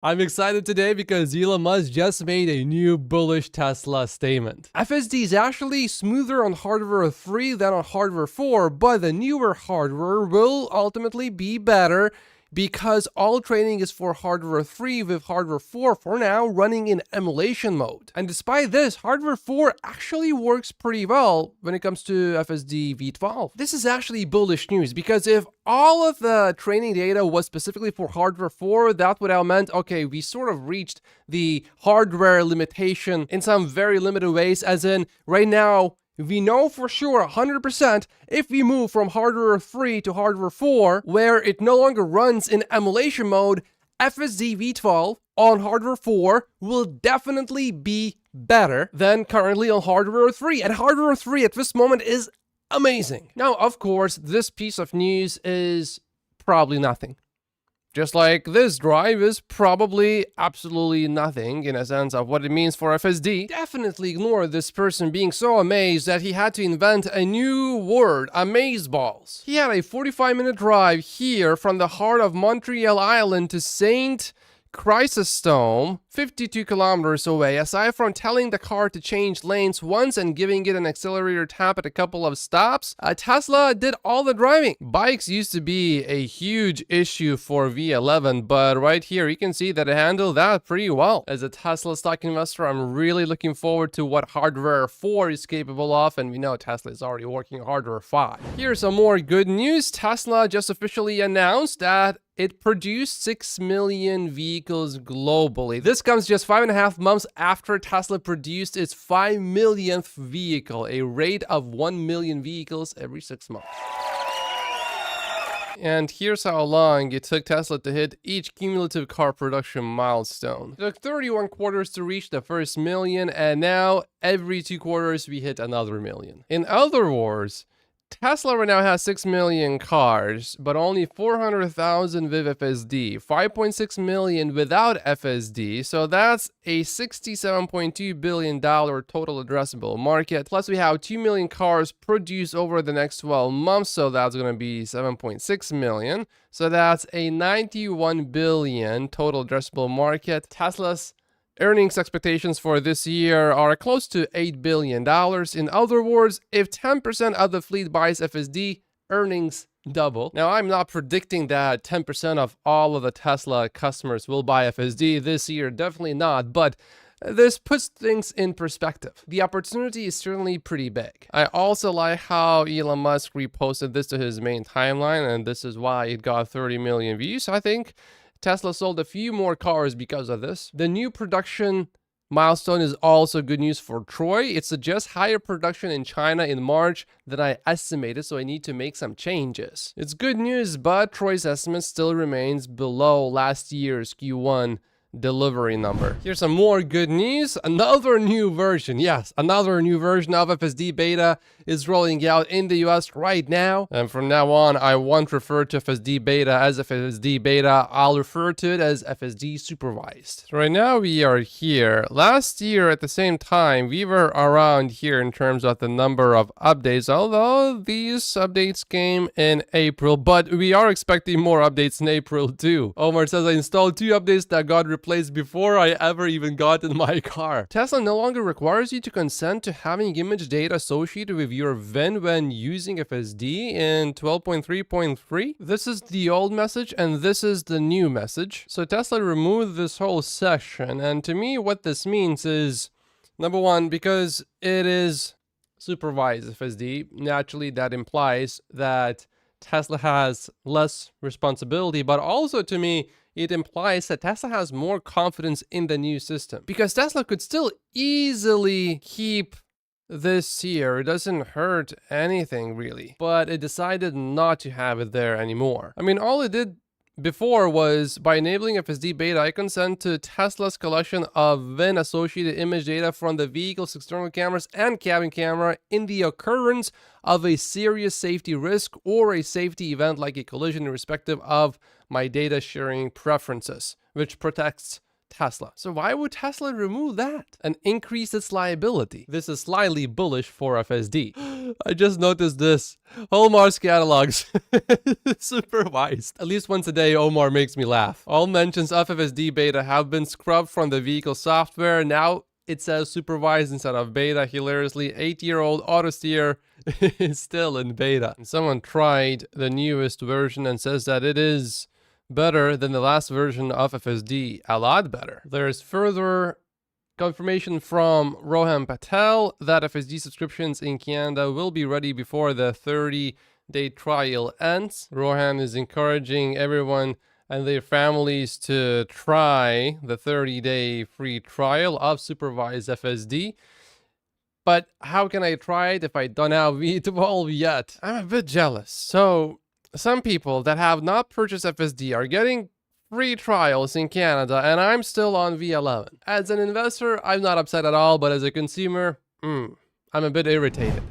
I'm excited today because Elon Musk just made a new bullish Tesla statement. FSD is actually smoother on hardware 3 than on hardware 4, but the newer hardware will ultimately be better because all training is for hardware 3 with hardware 4 for now running in emulation mode. And despite this, hardware 4 actually works pretty well when it comes to FSD v12. This is actually bullish news because if all of the training data was specifically for hardware 4, that would have meant, okay, we sort of reached the hardware limitation in some very limited ways, as in right now, we know for sure 100% if we move from hardware 3 to hardware 4, where it no longer runs in emulation mode, FSD v12 on hardware 4 will definitely be better than currently on hardware 3. And hardware 3 at this moment is amazing. Now, of course, this piece of news is probably nothing. Just like this drive is probably absolutely nothing in a sense of what it means for FSD. Definitely ignore this person being so amazed that he had to invent a new word, amazeballs. He had a 45-minute drive here from the heart of Montreal Island to St. Chrysostom, 52 kilometers away. Aside from telling the car to change lanes once and giving it an accelerator tap at a couple of stops, Tesla did all the driving. Bikes used to be a huge issue for V11, but right here you can see that it handled that pretty well. As a Tesla stock investor, I'm really looking forward to what hardware 4 is capable of, and we know Tesla is already working on hardware 5. Here's some more good news. Tesla just officially announced that it produced 6 million vehicles globally. This comes just 5.5 months after Tesla produced its 5 millionth vehicle, a rate of 1 million vehicles every 6 months. And here's how long it took Tesla to hit each cumulative car production milestone. It took 31 quarters to reach the first million, and now every 2 quarters we hit another million. In other words, Tesla right now has 6 million cars, but only 400,000 with FSD, 5.6 million without FSD, so that's a $67.2 billion total addressable market. Plus we have 2 million cars produced over the next 12 months, so that's going to be 7.6 million. So that's a 91 billion total addressable market. Tesla's earnings expectations for this year are close to $8 billion. In other words, if 10% of the fleet buys FSD, earnings double. Now, I'm not predicting that 10% of all of the Tesla customers will buy FSD this year, definitely not, but this puts things in perspective. The opportunity is certainly pretty big. I also like how Elon Musk reposted this to his main timeline, and this is why it got 30 million views. I think Tesla sold a few more cars because of this. The new production milestone is also good news for Troy. It suggests higher production in China in March than I estimated, so I need to make some changes. It's good news, but Troy's estimate still remains below last year's Q1 delivery number. Here's some more good news. Another new version, yes, another new version of FSD beta is rolling out in the US right now. And from now on, I won't refer to FSD beta as FSD beta. I'll refer to it as FSD supervised. Right now we are here. Last year at the same time, we were around here in terms of the number of updates, although these updates came in April, but we are expecting more updates in April too. Omar says I installed 2 updates that got replaced before I ever even got in my car. Tesla no longer requires you to consent to having image data associated with your VIN when using FSD in 12.3.3. This is the old message and this is the new message. So Tesla removed this whole section, and to me what this means is, number one, because it is supervised FSD, naturally that implies that Tesla has less responsibility, but also to me it implies that Tesla has more confidence in the new system, because Tesla could still easily keep this here. It doesn't hurt anything really, but it decided not to have it there anymore. I mean, all it did before was, by enabling FSD beta, I consent to Tesla's collection of VIN associated image data from the vehicle's external cameras and cabin camera in the occurrence of a serious safety risk or a safety event like a collision, irrespective of my data sharing preferences, which protects Tesla. So why would Tesla remove that and increase its liability? This is slightly bullish for FSD. I just noticed this. Omar's catalogs. Supervised. At least once a day, Omar makes me laugh. All mentions of FSD beta have been scrubbed from the vehicle software. Now it says supervised instead of beta. Hilariously, 8-year-old autosteer is still in beta. And someone tried the newest version and says that it is better than the last version of FSD, a lot better. There's further confirmation from Rohan Patel that FSD subscriptions in Canada will be ready before the 30-day trial ends. Rohan is encouraging everyone and their families to try the 30-day free trial of supervised FSD. But how can I try it if I don't have V12 yet? I'm a bit jealous. So some people that have not purchased FSD are getting free trials in Canada, and I'm still on V11. As an investor, I'm not upset at all, but as a consumer, I'm a bit irritated.